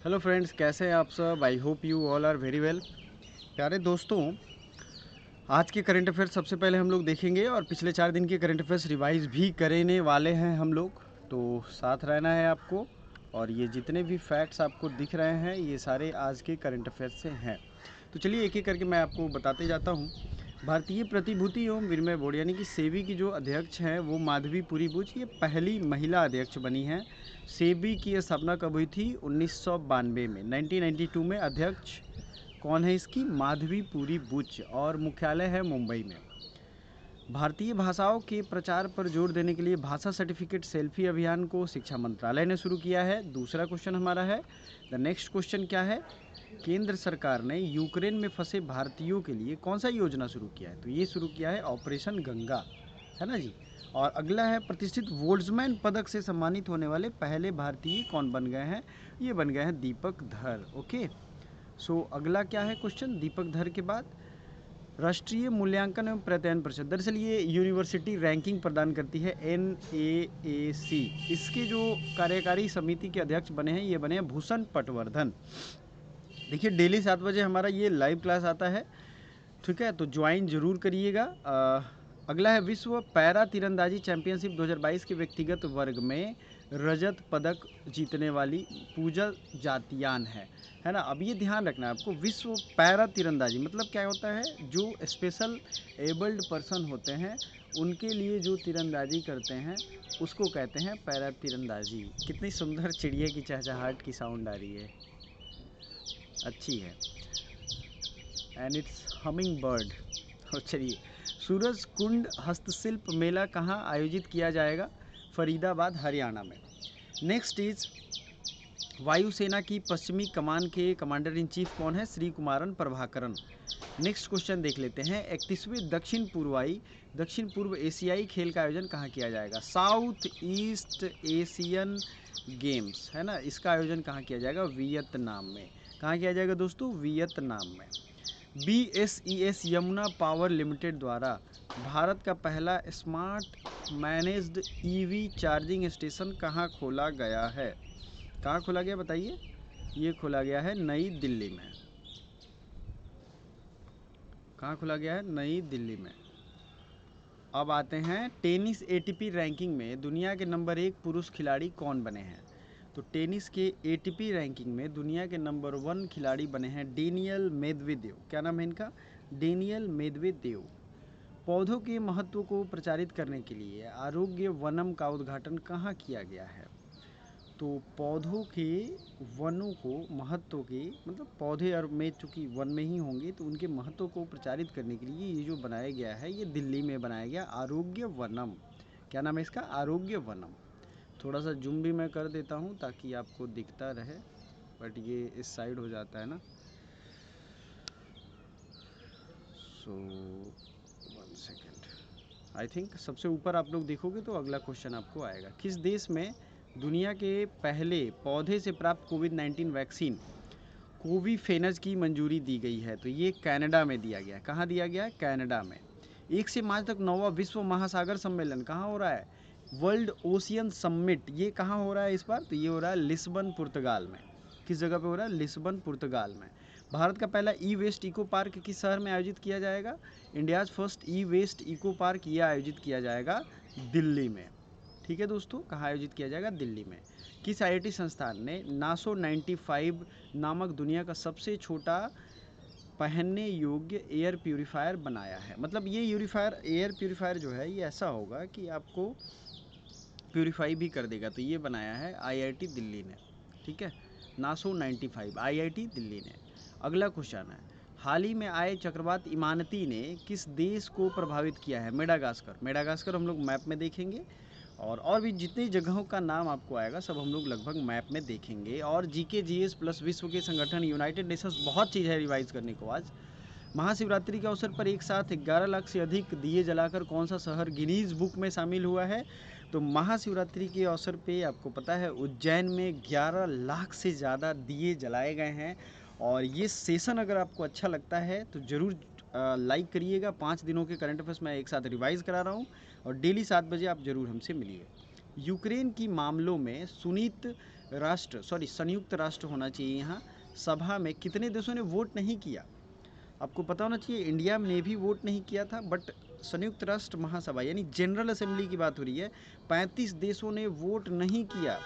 Hello friends, कैसे हैं आप सब। I hope you all are very well. प्यारे दोस्तों, आज के करंट अफेयर्स सबसे पहले हम लोग देखेंगे और पिछले 4 दिन के करंट अफेयर्स रिवाइज भी करने वाले हैं हम लोग। तो साथ रहना है आपको। और ये जितने भी फैक्ट्स आपको दिख रहे हैं ये सारे आज के करंट अफेयर्स से हैं। तो चलिए एक एक करके मैं आपको बताते जाता हूँ। भारतीय प्रतिभूति एवं विनिमय बोर्ड यानी कि सेबी की जो अध्यक्ष हैं वो माधवी पुरी बुच, ये पहली महिला अध्यक्ष बनी हैं। सेबी की स्थापना कब हुई थी? 1992 में, 1992 में अध्यक्ष कौन है इसकी? माधवी पुरी बुच, और मुख्यालय है मुंबई में। भारतीय भाषाओं के प्रचार पर जोर देने के लिए भाषा सर्टिफिकेट सेल्फी अभियान को शिक्षा मंत्रालय ने शुरू किया है। दूसरा क्वेश्चन हमारा है, द नेक्स्ट क्वेश्चन क्या है? केंद्र सरकार ने यूक्रेन में फंसे भारतीयों के लिए कौन सा योजना शुरू किया है? तो ये शुरू किया है ऑपरेशन गंगा, है ना जी। और अगला है, प्रतिष्ठित वोल्ट्जमैन पदक से सम्मानित होने वाले पहले भारतीय कौन बन गए हैं? ये बन गए हैं दीपक धर। ओके, सो अगला क्या है क्वेश्चन दीपक धर के बाद? राष्ट्रीय मूल्यांकन एवं प्रत्ययन परिषद, दरअसल ये यूनिवर्सिटी रैंकिंग प्रदान करती है, NAAC। इसके जो कार्यकारी समिति के अध्यक्ष बने हैं ये बने हैं भूषण पटवर्धन। देखिए डेली 7 बजे हमारा ये लाइव क्लास आता है, ठीक है, तो ज्वाइन जरूर करिएगा। अगला है, विश्व पैरा तीरंदाजी चैंपियनशिप 2022 के व्यक्तिगत वर्ग में रजत पदक जीतने वाली पूजा जातियान है ना। अब ये ध्यान रखना है आपको, विश्व पैरा तीरंदाजी मतलब क्या होता है? जो स्पेशल एबल्ड पर्सन होते हैं उनके लिए जो तीरंदाजी करते हैं उसको कहते हैं पैरा तीरंदाजी। कितनी सुंदर चिड़िया की चहचहाहट की साउंड आ रही है, अच्छी है, एंड इट्स हमिंग बर्ड। और चलिए, सूरज कुंड हस्तशिल्प मेला कहाँ आयोजित किया जाएगा? फरीदाबाद, हरियाणा में। नेक्स्ट इज, वायुसेना की पश्चिमी कमान के कमांडर इन चीफ कौन है? श्री कुमारन प्रभाकरन। नेक्स्ट क्वेश्चन देख लेते हैं, 31वें दक्षिण पूर्व एशियाई खेल का आयोजन कहाँ किया जाएगा? साउथ ईस्ट एशियन गेम्स, है ना, इसका आयोजन कहाँ किया जाएगा? वियतनाम में। कहाँ किया जाएगा दोस्तों? वियतनाम में। BSES यमुना पावर लिमिटेड द्वारा भारत का पहला smart managed EV charging station कहाँ खोला गया है? कहाँ खोला गया बताइए? ये खोला गया है नई दिल्ली में। कहाँ खोला गया है? नई दिल्ली में। अब आते हैं, टेनिस ATP रैंकिंग में दुनिया के नंबर 1 पुरुष खिलाड़ी कौन बने हैं? तो टेनिस के ATP रैंकिंग में दुनिया के नंबर 1 खिलाड़ी बने हैं डेनियल मेदवेदेव। क्या नाम है इनका? Daniel Medvedev. पौधों के महत्व को प्रचारित करने के लिए आरोग्य वनम का उद्घाटन कहाँ किया गया है? तो पौधों के वनों को महत्व के, मतलब पौधे और में चूँकि वन में ही होंगे तो उनके महत्व को प्रचारित करने के लिए ये जो बनाया गया है ये दिल्ली में बनाया गया, आरोग्य वनम। क्या नाम है इसका? आरोग्य वनम। थोड़ा सा जूम भी मैं कर देता हूँ ताकि आपको दिखता रहे, बट ये इस साइड हो जाता है ना, सो 1 सेकेंड। आई थिंक सबसे ऊपर आप लोग देखोगे तो अगला क्वेश्चन आपको आएगा, किस देश में दुनिया के पहले पौधे से प्राप्त कोविड-19 वैक्सीन कोविफेनज की मंजूरी दी गई है? तो ये कनाडा में दिया गया है। कहाँ दिया गया है? कनाडा में। 1 से 5 तक 9वां विश्व महासागर सम्मेलन कहाँ हो रहा है? World ocean summit. ये कहाँ हो रहा है इस बार? तो ये हो रहा है लिस्बन, पुर्तगाल में। किस जगह पे हो रहा है? लिस्बन, पुर्तगाल में। भारत का पहला ई वेस्ट इको पार्क किस शहर में आयोजित किया जाएगा? इंडियाज़ फर्स्ट ई वेस्ट इको पार्क ये आयोजित किया जाएगा दिल्ली में। ठीक है दोस्तों, कहाँ आयोजित किया जाएगा? दिल्ली में। किस IIT संस्थान ने नासो 95 नामक दुनिया का सबसे छोटा पहनने योग्य एयर प्यूरीफायर बनाया है? मतलब ये एयर प्यूरीफायर जो है ये ऐसा होगा कि आपको प्यूरीफाई भी कर देगा। तो ये बनाया है IIT दिल्ली ने, ठीक है, नासो 95 IIT दिल्ली ने। अगला क्वेश्चन है, हाल ही में आए चक्रवात इमानती ने किस देश को प्रभावित किया है? मेडागास्कर। मेडागास्कर हम लोग मैप में देखेंगे, और भी जितनी जगहों का नाम आपको आएगा सब हम लोग लगभग मैप में देखेंगे। और GK GS प्लस विश्व के संगठन यूनाइटेड नेशंस, बहुत चीज़ है रिवाइज करने को आज। महाशिवरात्रि के अवसर पर एक साथ 11 लाख से अधिक दिए जलाकर कौन सा शहर गिनीज बुक में शामिल हुआ है? तो महाशिवरात्रि के अवसर पे आपको पता है उज्जैन में 11 लाख से ज़्यादा दिए जलाए गए हैं। और ये सेशन अगर आपको अच्छा लगता है तो ज़रूर लाइक करिएगा। 5 दिनों के करंट अफेयर्स मैं एक साथ रिवाइज करा रहा हूँ, और डेली 7 बजे आप ज़रूर हमसे मिलिए। यूक्रेन की मामलों में सुनीत संयुक्त राष्ट्र होना चाहिए यहाँ, सभा में कितने देशों ने वोट नहीं किया? आपको पता होना चाहिए इंडिया ने भी वोट नहीं किया था, बट संयुक्त राष्ट्र महासभा यानी जनरल असेंबली की बात हो रही है, 35 देशों ने वोट नहीं किया।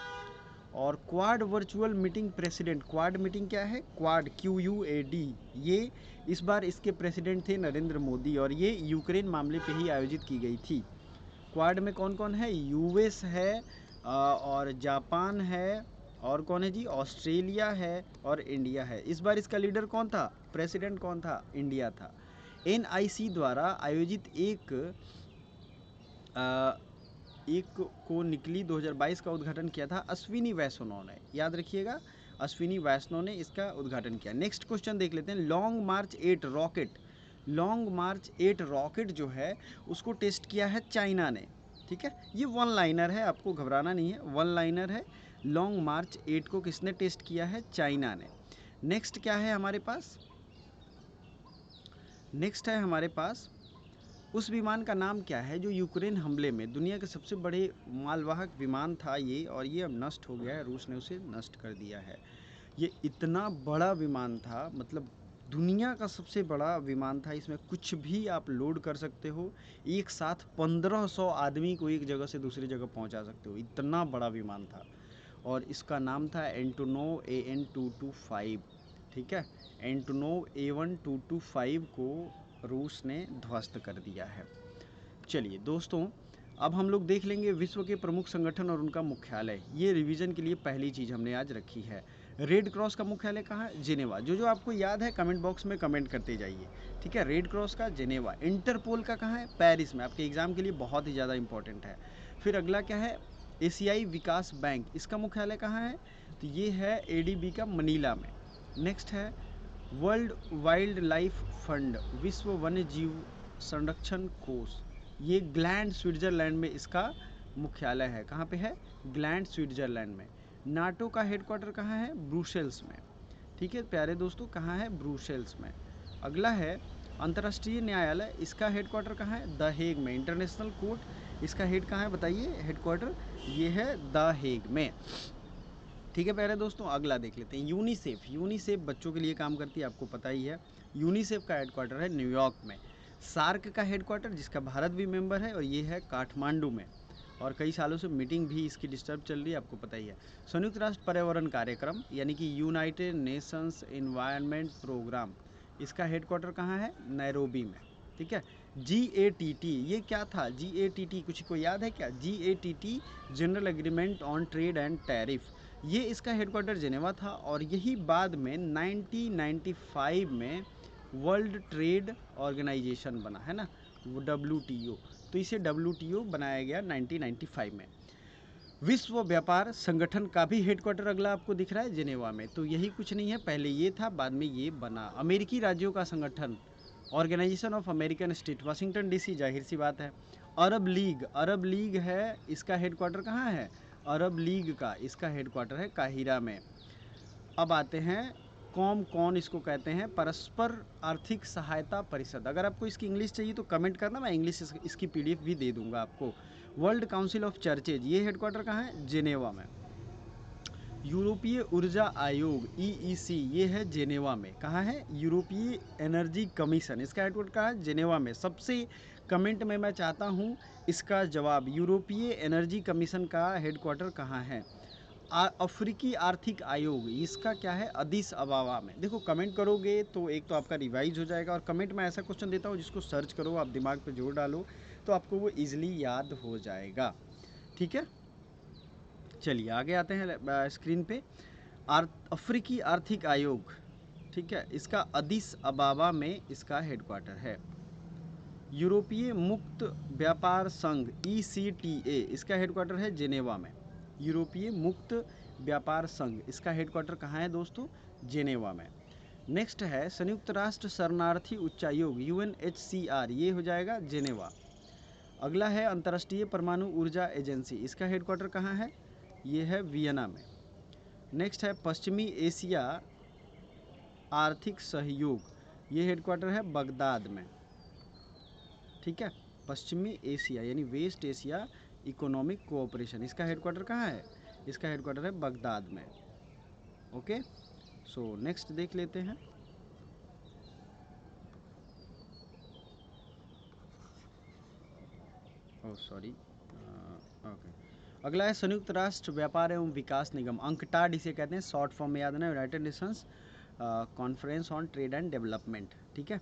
और quad virtual meeting president, quad meeting क्या है? क्वाड QUAD, ये इस बार इसके प्रेसिडेंट थे नरेंद्र मोदी और ये यूक्रेन मामले पे ही आयोजित की गई थी। क्वाड में कौन कौन है? US है और जापान है, और कौन है जी? ऑस्ट्रेलिया है और इंडिया है। इस बार इसका लीडर कौन था? प्रेसिडेंट कौन था? इंडिया था। NIC द्वारा आयोजित एक को निकली 2022 का उद्घाटन किया था अश्विनी वैष्णव ने, याद रखिएगा, अश्विनी वैष्णव ने इसका उद्घाटन किया। नेक्स्ट क्वेश्चन देख लेते हैं। लॉन्ग मार्च 8 रॉकेट, लॉन्ग मार्च 8 रॉकेट जो है उसको टेस्ट किया है चाइना ने, ठीक है। ये वन लाइनर है, आपको घबराना नहीं है, वन लाइनर है। लॉन्ग मार्च 8 को किसने टेस्ट किया है? चाइना ने। नेक्स्ट क्या है हमारे पास? नेक्स्ट है हमारे पास उस विमान का नाम क्या है जो यूक्रेन हमले में, दुनिया के सबसे बड़े मालवाहक विमान था ये, और ये अब नष्ट हो गया है, रूस ने उसे नष्ट कर दिया है। ये इतना बड़ा विमान था, मतलब दुनिया का सबसे बड़ा विमान था, इसमें कुछ भी आप लोड कर सकते हो, एक साथ 1500 आदमी को एक जगह से दूसरी जगह पहुंचा सकते हो, इतना बड़ा विमान था। और इसका नाम था एंटोनोव AN-225, ठीक है। एंटोनोव AN-225 को रूस ने ध्वस्त कर दिया है। चलिए दोस्तों, अब हम लोग देख लेंगे विश्व के प्रमुख संगठन और उनका मुख्यालय। ये रिवीजन के लिए पहली चीज़ हमने आज रखी है। रेड क्रॉस का मुख्यालय कहाँ है? जिनेवा। जो आपको याद है कमेंट बॉक्स में कमेंट करते जाइए, ठीक है। रेड क्रॉस का जिनेवा। इंटरपोल का कहाँ है? पेरिस में। आपके एग्जाम के लिए बहुत ही ज़्यादा इंपॉर्टेंट है। फिर अगला क्या है? एशियाई विकास बैंक, इसका मुख्यालय कहाँ है? तो ये है ADB का मनीला में। नेक्स्ट है वर्ल्ड वाइल्ड लाइफ फंड, विश्व वन्य जीव संरक्षण कोष, ये ग्लैंड स्विट्जरलैंड में इसका मुख्यालय है। कहाँ पे है? ग्लैंड स्विट्जरलैंड में। नाटो का हेडक्वार्टर कहाँ है? ब्रुसेल्स में, ठीक है प्यारे दोस्तों, कहाँ है? ब्रुसेल्स में। अगला है अंतर्राष्ट्रीय न्यायालय, इसका हेडक्वार्टर कहाँ है? द हेग में। इंटरनेशनल कोर्ट, इसका हेड कहाँ है बताइए? हेडक्वार्टर ये है द हेग में, ठीक है प्यारे दोस्तों। अगला देख लेते हैं यूनिसेफ। यूनिसेफ बच्चों के लिए काम करती है, आपको पता ही है। यूनिसेफ का हेडक्वार्टर है न्यूयॉर्क में। सार्क का हेडक्वार्टर, जिसका भारत भी मेंबर है, और ये है काठमांडू में, और कई सालों से मीटिंग भी इसकी डिस्टर्ब चल रही है, आपको पता ही है। संयुक्त राष्ट्र पर्यावरण कार्यक्रम यानी कि यूनाइटेड नेशंस एनवायरनमेंट प्रोग्राम, इसका हेडक्वार्टर कहाँ है? नैरोबी में, ठीक है। GATT, ये क्या था? GATT कुछ को याद है क्या? GATT general agreement on trade and tariff, ये इसका हेडक्वार्टर जिनेवा था, और यही बाद में 1995 में वर्ल्ड ट्रेड ऑर्गेनाइजेशन बना, है ना, वो WTO, तो इसे WTO बनाया गया 1995 में। विश्व व्यापार संगठन का भी हेडक्वार्टर अगला आपको दिख रहा है जिनेवा में, तो यही कुछ नहीं है, पहले ये था, बाद में ये बना। अमेरिकी राज्यों का संगठन, organization of American state, Washington DC, जाहिर सी बात है। अरब लीग, अरब लीग है, इसका हेडक्वार्टर कहाँ है? अरब लीग का इसका हेडक्वार्टर है काहिरा में। अब आते हैं कौन इसको कहते हैं? परस्पर आर्थिक सहायता परिषद। अगर आपको इसकी इंग्लिश चाहिए तो कमेंट करना, मैं इंग्लिश इसकी PDF भी दे दूंगा आपको। वर्ल्ड काउंसिल ऑफ चर्चेज, ये हेडक्वार्टर कहाँ है? जिनेवा में। यूरोपीय ऊर्जा आयोग EEC, ये है जिनेवा में। कहाँ है? यूरोपीय एनर्जी कमीशन, इसका हेडक्वार्टर कहाँ है? जिनेवा में। सबसे कमेंट में मैं चाहता हूँ इसका जवाब, यूरोपीय एनर्जी कमीशन का हेडक्वार्टर कहाँ है? अफ्रीकी आर्थिक आयोग, इसका क्या है? अदीस अबाबा में। देखो कमेंट करोगे तो एक तो आपका रिवाइज हो जाएगा, और कमेंट में ऐसा क्वेश्चन देता हूँ जिसको सर्च करो, आप दिमाग पे जोर डालो तो आपको वो इजीली याद हो जाएगा, ठीक है। चलिए आगे आते हैं स्क्रीन पे। अफ्रीकी आर्थिक आयोग, ठीक है, इसका अदीस अबाबा में इसका हेडक्वार्टर है। यूरोपीय मुक्त व्यापार संघ ECTA, इसका हेडक्वार्टर है जिनेवा में। यूरोपीय मुक्त व्यापार संघ, इसका हेडक्वार्टर कहाँ है दोस्तों? जिनेवा में। नेक्स्ट है संयुक्त राष्ट्र शरणार्थी उच्चायोग UNHCR, ये हो जाएगा जिनेवा। अगला है अंतर्राष्ट्रीय परमाणु ऊर्जा एजेंसी, इसका हेडक्वार्टर कहाँ है? ये है वियना में। नेक्स्ट है पश्चिमी एशिया आर्थिक सहयोग, ये हेडक्वार्टर है बगदाद में, ठीक है। पश्चिमी एशिया यानी वेस्ट एशिया इकोनॉमिक कोऑपरेशन, इसका हेडक्वार्टर कहाँ है? इसका हेडक्वार्टर है बगदाद में। ओके, सो नेक्स्ट देख लेते हैं। Oh sorry, okay. अगला है संयुक्त राष्ट्र व्यापार एवं विकास निगम, अंकटाड इसे कहते हैं, शॉर्ट फॉर्म में याद रखना, United Nations conference on trade and development. ठीक है,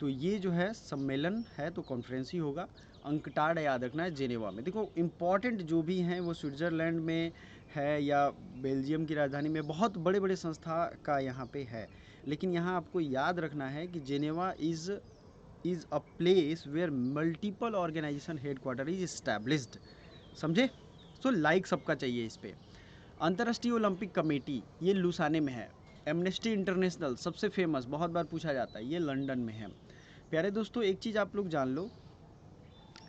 तो ये जो है सम्मेलन है तो कॉन्फ्रेंस ही होगा। अंकटाड याद रखना है, जेनेवा में। देखो इम्पॉर्टेंट जो भी हैं वो स्विट्ज़रलैंड में है या बेल्जियम की राजधानी में, बहुत बड़े बड़े संस्था का यहाँ पे है। लेकिन यहाँ आपको याद रखना है कि Geneva is a place where multiple organisation headquarter is established. समझे? सो लाइक सबका चाहिए इस पे। अंतर्राष्ट्रीय ओलंपिक कमेटी ये लुसाने में है। एमनेस्टी इंटरनेशनल सबसे फेमस, बहुत बार पूछा जाता है, ये लंदन में है। प्यारे दोस्तों एक चीज़ आप लोग जान लो,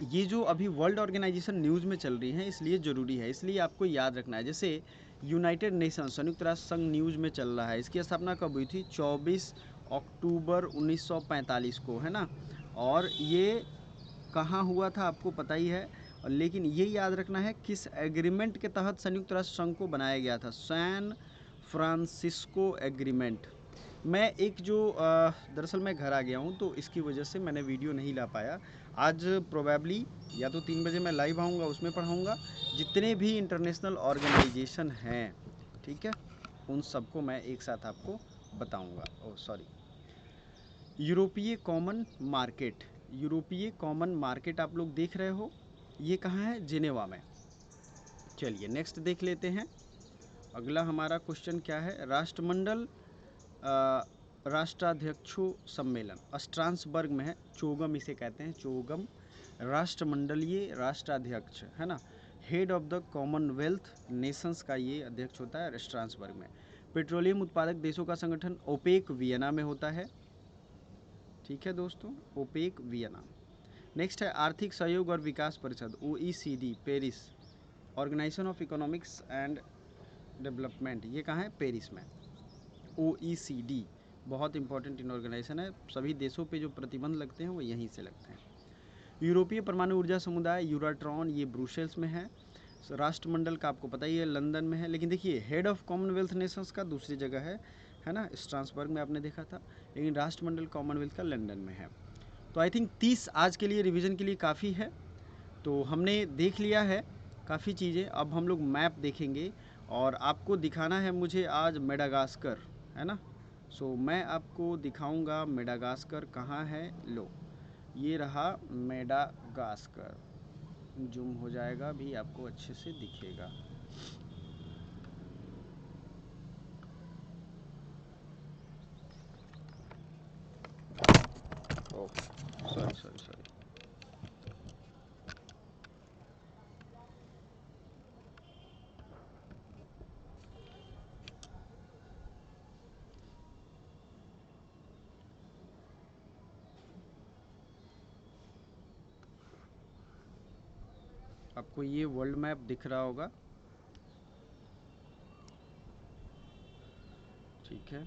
ये जो अभी वर्ल्ड ऑर्गेनाइजेशन न्यूज़ में चल रही है इसलिए ज़रूरी है, इसलिए आपको याद रखना है। जैसे यूनाइटेड नेशन संयुक्त राष्ट्र संघ न्यूज़ में चल रहा है, इसकी स्थापना कब हुई थी? 24 अक्टूबर 1945 को, है ना। और ये कहाँ हुआ था आपको पता ही है, लेकिन ये याद रखना है किस एग्रीमेंट के तहत संयुक्त राष्ट्र संघ को बनाया गया था? San Francisco agreement. मैं एक जो दरअसल मैं घर आ गया हूँ तो इसकी वजह से मैंने वीडियो नहीं ला पाया। आज प्रोबेबली या तो 3 बजे मैं लाइव आऊँगा, उसमें पढ़ाऊँगा जितने भी इंटरनेशनल ऑर्गेनाइजेशन हैं, ठीक है, उन सबको मैं एक साथ आपको बताऊँगा। ओह सॉरी, यूरोपीय कॉमन मार्केट, यूरोपीय कॉमन मार्केट आप लोग देख रहे हो, ये कहाँ है? जिनेवा में। चलिए नेक्स्ट देख लेते हैं। अगला हमारा क्वेश्चन क्या है? राष्ट्रमंडल राष्ट्राध्यक्षों सम्मेलन स्ट्रासबर्ग में है, चोगम इसे कहते हैं, चोगम। राष्ट्रमंडलीय राष्ट्राध्यक्ष है ना, head of the Commonwealth Nations का ये अध्यक्ष होता है स्ट्रासबर्ग में। पेट्रोलियम उत्पादक देशों का संगठन ओपेक वियना में होता है। ठीक है दोस्तों, ओपेक वियना। नेक्स्ट है आर्थिक सहयोग और विकास परिषद, OECD, Paris, organization of economics and development, ये कहाँ है? पेरिस में। OECD बहुत इंपॉर्टेंट ऑर्गेनाइजेशन है, सभी देशों पे जो प्रतिबंध लगते हैं वो यहीं से लगते हैं। यूरोपीय परमाणु ऊर्जा समुदाय यूराट्रॉन, ये ब्रुसेल्स में है। राष्ट्रमंडल का आपको पता ही है लंदन में है, लेकिन देखिए हेड ऑफ कॉमनवेल्थ नेशंस का दूसरी जगह है ना, स्ट्रासबर्ग में आपने देखा था, लेकिन राष्ट्रमंडल कॉमनवेल्थ का लंदन में है। तो आई थिंक 30 आज के लिए रिवीजन के लिए काफ़ी है। तो हमने देख लिया है काफ़ी चीज़ें, अब हम लोग मैप देखेंगे और आपको दिखाना है मुझे आज मेडागास्कर, है ना। सो मैं आपको दिखाऊंगा मेडागास्कर कहाँ है। लो ये रहा मेडागास्कर, जूम हो जाएगा भी, आपको अच्छे से दिखेगा। सॉरी सॉरी सॉरी, आपको ये वर्ल्ड मैप दिख रहा होगा, ठीक है।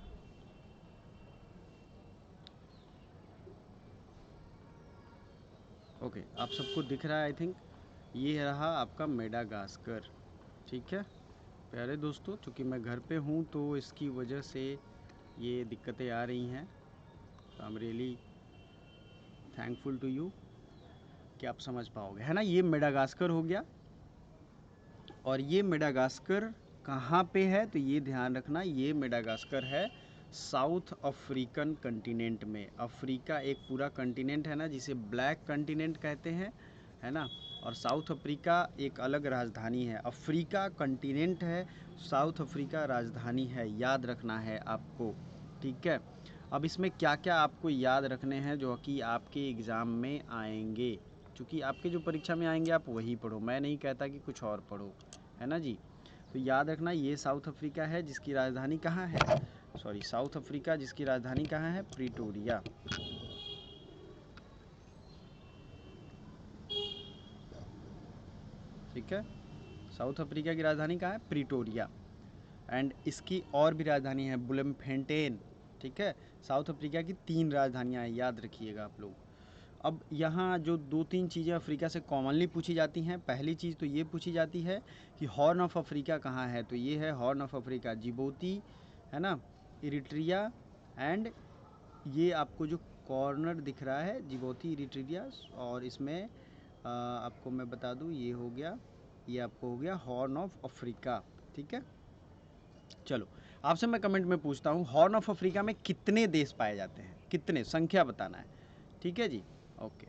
ओके, आप सबको दिख रहा है आई थिंक, ये रहा आपका मेडागास्कर। ठीक है प्यारे दोस्तों, चूँकि मैं घर पे हूँ तो इसकी वजह से ये दिक्कतें आ रही हैं। I am really thankful to you कि आप समझ पाओगे, है ना। ये मेडागास्कर हो गया, और ये मेडागास्कर कहाँ पे है तो ये ध्यान रखना, ये मेडागास्कर है साउथ अफ्रीकन कंटिनेंट में। अफ्रीका एक पूरा कंटिनेंट है ना, जिसे ब्लैक कंटिनेंट कहते हैं, है ना। और साउथ अफ्रीका एक अलग राजधानी है। अफ्रीका कंटिनेंट है, साउथ अफ्रीका राजधानी है, याद रखना है आपको। ठीक है, अब इसमें क्या क्या आपको याद रखने हैं जो कि आपके एग्ज़ाम में आएंगे, क्योंकि आपके जो परीक्षा में आएंगे आप वही पढ़ो, मैं नहीं कहता कि कुछ और पढ़ो, है ना जी। तो याद रखना ये साउथ अफ्रीका है जिसकी राजधानी कहाँ है, सॉरी साउथ अफ्रीका जिसकी राजधानी कहाँ है? प्रिटोरिया। ठीक है, साउथ अफ्रीका की राजधानी कहाँ है? प्रिटोरिया। एंड इसकी और भी राजधानी है ब्लूमफेंटेन। ठीक है, साउथ अफ्रीका की 3 राजधानियाँ हैं, याद रखिएगा आप लोग। अब यहाँ जो 2-3 चीज़ें अफ्रीका से कॉमनली पूछी जाती हैं, पहली चीज़ तो ये पूछी जाती है कि हॉर्न ऑफ अफ्रीका कहाँ है, तो ये है हॉर्न ऑफ अफ्रीका, जिबूती है ना, इरिट्रिया एंड ये आपको जो कॉर्नर दिख रहा है जिबूती इरिट्रिया, और इसमें आपको मैं बता दूँ ये हो गया, ये आपको हो गया हॉर्न ऑफ अफ्रीका। ठीक है, चलो आपसे मैं कमेंट में पूछता हूँ, हॉर्न ऑफ अफ्रीका में कितने देश पाए जाते हैं, कितने, संख्या बताना है। ठीक है जी, ओके।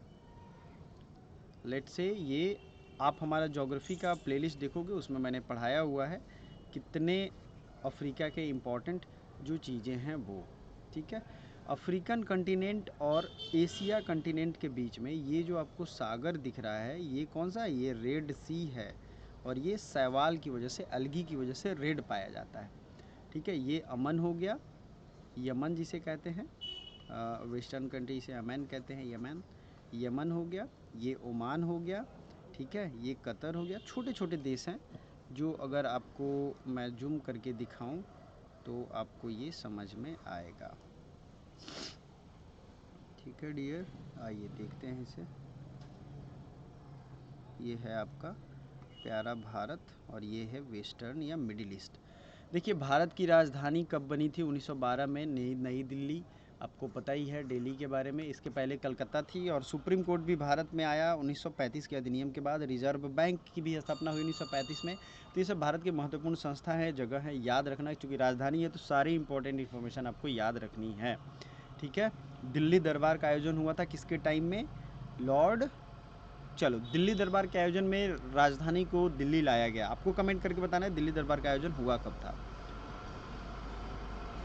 लेट्स से ये आप हमारा ज्योग्राफी का प्लेलिस्ट देखोगे, उसमें मैंने पढ़ाया हुआ है कितने अफ्रीका के इम्पोर्टेंट जो चीज़ें हैं वो। ठीक है, अफ्रीकन कंटिनेंट और एशिया कंटिनेंट के बीच में ये जो आपको सागर दिख रहा है, ये कौन सा है, ये रेड सी है, और ये शैवाल की वजह से, अलगी की वजह से रेड पाया जाता है। ठीक है, ये अमन हो गया, यमन जिसे कहते हैं, वेस्टर्न कंट्री से अमन कहते हैं, यमन हो गया, ये ओमान हो गया। ठीक है, ये कतर हो गया। छोटे छोटे देश हैं जो अगर आपको मैं जूम करके दिखाऊं तो आपको ये समझ में आएगा। ठीक है डियर, आइए देखते हैं इसे। ये है आपका प्यारा भारत और ये है वेस्टर्न या मिडिल ईस्ट। देखिए भारत की राजधानी कब बनी थी, 1912 में नई दिल्ली, आपको पता ही है दिल्ली के बारे में। इसके पहले कलकत्ता थी, और सुप्रीम कोर्ट भी भारत में आया 1935 के अधिनियम के बाद। रिजर्व बैंक की भी स्थापना हुई 1935 में। तो ये सब भारत की महत्वपूर्ण संस्था है, जगह है, याद रखना, क्योंकि राजधानी है तो सारी इंपॉर्टेंट इन्फॉर्मेशन आपको याद रखनी है। ठीक है, दिल्ली दरबार का आयोजन हुआ था किसके टाइम में, लॉर्ड, चलो दिल्ली दरबार के आयोजन में राजधानी को दिल्ली लाया गया। आपको कमेंट करके बताना है दिल्ली दरबार का आयोजन हुआ कब था।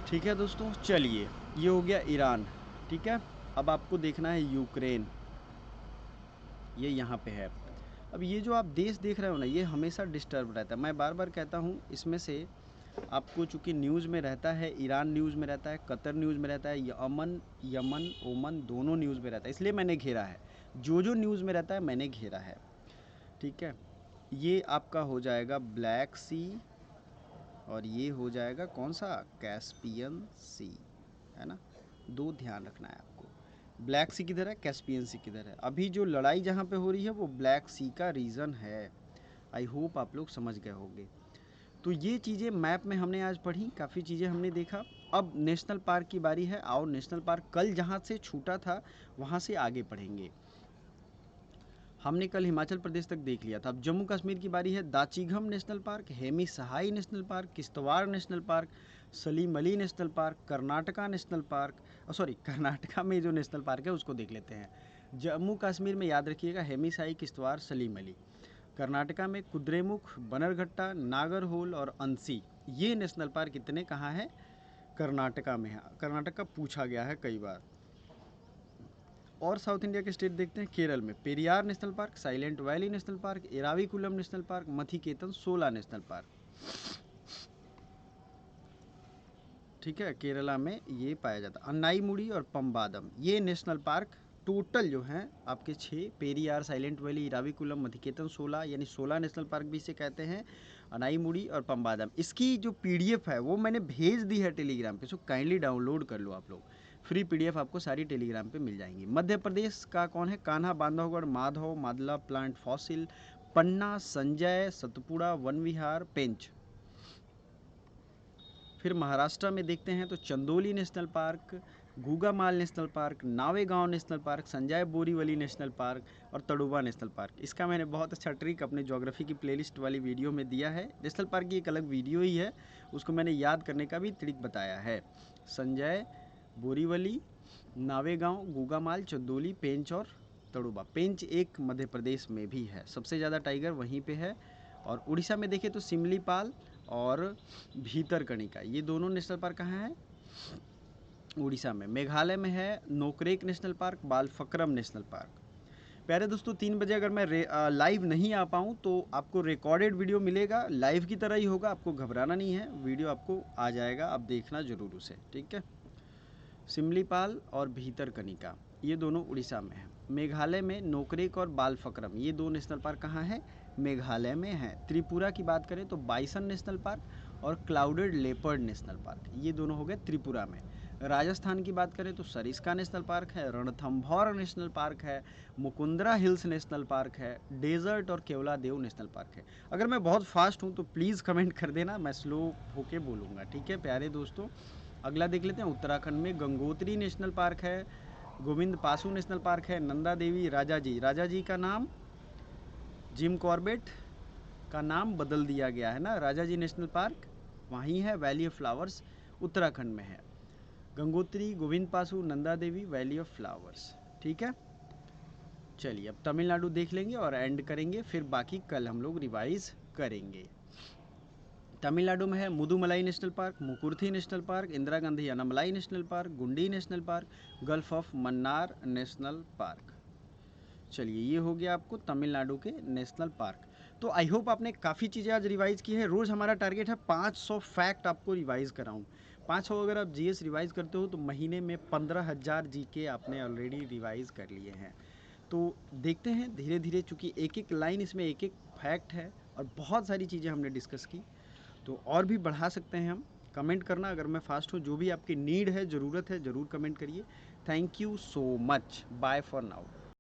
ठीक है दोस्तों, चलिए ये हो गया ईरान। ठीक है, अब आपको देखना है यूक्रेन, ये यहाँ पे है। अब ये जो आप देश देख रहे हो ना, ये हमेशा डिस्टर्ब रहता है। मैं बार बार कहता हूँ, इसमें से आपको चूँकि न्यूज़ में रहता है, ईरान न्यूज़ में रहता है, कतर न्यूज़ में रहता है, यमन ओमन दोनों न्यूज़ में रहता है, इसलिए मैंने घेरा है। जो न्यूज़ में रहता है मैंने घेरा है। ठीक है, ये आपका हो जाएगा ब्लैक सी, और ये हो जाएगा कौन सा, कैस्पियन सी, है ना। दो ध्यान रखना है आपको, ब्लैक सी किधर है, कैस्पियन सी किधर है। अभी जो लड़ाई जहाँ पे हो रही है वो ब्लैक सी का रीज़न है। आई होप आप लोग समझ गए होंगे। तो ये चीज़ें मैप में हमने आज पढ़ी, काफ़ी चीज़ें हमने देखा। अब नेशनल पार्क की बारी है, आओ नेशनल पार्क कल जहाँ से छूटा था वहाँ से आगे पढ़ेंगे। हमने कल हिमाचल प्रदेश तक देख लिया था। अब जम्मू कश्मीर की बारी है, दाचिगम नेशनल पार्क, हेमी सहाई national park, Kishtwar national park, Salim Ali national park, Karnataka national park, sorry Karnataka में जो नेशनल पार्क है उसको देख लेते हैं। जम्मू कश्मीर में याद रखिएगा हेमी सहाई, किश्तवाड़, सलीम अली। कर्नाटका में कुद्रेमुख, बनरघट्टा, नागरहोल और अंसी, ये नेशनल पार्क इतने कहाँ हैं, कर्नाटका में है। कर्नाटका पूछा गया है कई बार। और साउथ इंडिया के स्टेट देखते हैं, केरल में Periyar national park, Silent Valley national park, Eravikulam national park, Mathikettan 16 national park. ठीक है, केरला में ये पाया जाता है। अन्नाईमुड़ी और पम्बादम, ये नेशनल पार्क टोटल जो हैं आपके 6, पेरियार, साइलेंट वैली, इराविकुलम, मथिकेतन 16, यानी 16 नेशनल पार्क भी इसे कहते हैं, अन्नाईमुड़ी और पम्बादम। इसकी जो PDF है वो मैंने भेज दी है टेलीग्राम पे, सो काइंडली डाउनलोड कर लो आप लोग। फ्री PDF आपको सारी टेलीग्राम पे मिल जाएंगी। मध्य प्रदेश का कौन है, कान्हा, बांधवगढ़, माधव, मादला प्लांट फॉसिल, पन्ना, संजय, सतपुड़ा, वन विहार, पेंच। फिर महाराष्ट्र में देखते हैं तो Chandoli national park, Gugamal national park, Navegaon national park, Sanjay Borivali national park और तड़ुबा नेशनल पार्क। इसका मैंने बहुत अच्छा ट्रिक अपने ज्योग्राफी की प्लेलिस्ट वाली वीडियो में दिया है। नेशनल पार्क की एक अलग वीडियो ही है, उसको मैंने याद करने का भी ट्रिक बताया है। संजय, बोरीवली, नावेगांव, गूगामाल, चंदोली, पेंच और तड़ुबा। पेंच एक मध्य प्रदेश में भी है, सबसे ज़्यादा टाइगर वहीं पे है। और उड़ीसा में देखें तो सिमलीपाल और भीतरकनिका, ये दोनों नेशनल पार्क कहाँ हैं, उड़ीसा में। मेघालय में है Nokrek national park, Balphakram national park. प्यारे दोस्तों, 3 बजे अगर मैं लाइव नहीं आ पाऊँ तो आपको रिकॉर्डेड वीडियो मिलेगा, लाइव की तरह ही होगा, आपको घबराना नहीं है, वीडियो आपको आ जाएगा, आप देखना ज़रूर उसे। ठीक है, सिमलीपाल और भीतरकनिका ये दोनों उड़ीसा में हैं। मेघालय में नोकरेक और बालफक्रम, ये 2 नेशनल पार्क कहाँ हैं, मेघालय में हैं। त्रिपुरा की बात करें तो बाइसन नेशनल पार्क और क्लाउडेड लेपर्ड नेशनल पार्क, ये दोनों हो गए त्रिपुरा में। राजस्थान की बात करें तो सरिस्का नेशनल पार्क है, रणथंभौर नेशनल पार्क है, मुकुंदरा हिल्स नेशनल पार्क है, डेजर्ट और केवलादेव नेशनल पार्क है। अगर मैं बहुत फास्ट हूँ तो प्लीज़ कमेंट कर देना, मैं स्लो होके बोलूँगा, ठीक है प्यारे दोस्तों। अगला देख लेते हैं। उत्तराखंड में गंगोत्री नेशनल पार्क है, गोविंद पासु नेशनल पार्क है, नंदा देवी, राजा जी का नाम जिम कॉर्बेट का नाम बदल दिया गया है ना, राजा जी नेशनल पार्क वहीं है, वैली ऑफ फ्लावर्स उत्तराखंड में है। Gangotri, Govind पासु, Nanda Devi, valley of flowers, ठीक है। चलिए अब तमिलनाडु देख लेंगे और एंड करेंगे, फिर बाकी कल हम लोग रिवाइज करेंगे। तमिलनाडु में है Mudumalai national park, Mukurthi national park, Indira Gandhi Anamalai national park, Guindy national park, Gulf of Mannar national park. चलिए ये हो गया आपको तमिलनाडु के नेशनल पार्क। तो आई होप आपने काफ़ी चीज़ें आज रिवाइज की है। रोज़ हमारा टारगेट है 500 फैक्ट आपको रिवाइज कराऊं। 500 अगर आप जीएस रिवाइज करते हो तो महीने में 15,000 जीके आपने ऑलरेडी रिवाइज कर लिए हैं। तो देखते हैं धीरे धीरे, चूँकि एक एक लाइन इसमें एक एक फैक्ट है और बहुत सारी चीज़ें हमने डिस्कस की, तो और भी बढ़ा सकते हैं हम। कमेंट करना अगर मैं फास्ट हूँ, जो भी आपकी नीड है, ज़रूरत है, ज़रूर कमेंट करिए। Thank you so much, bye for now.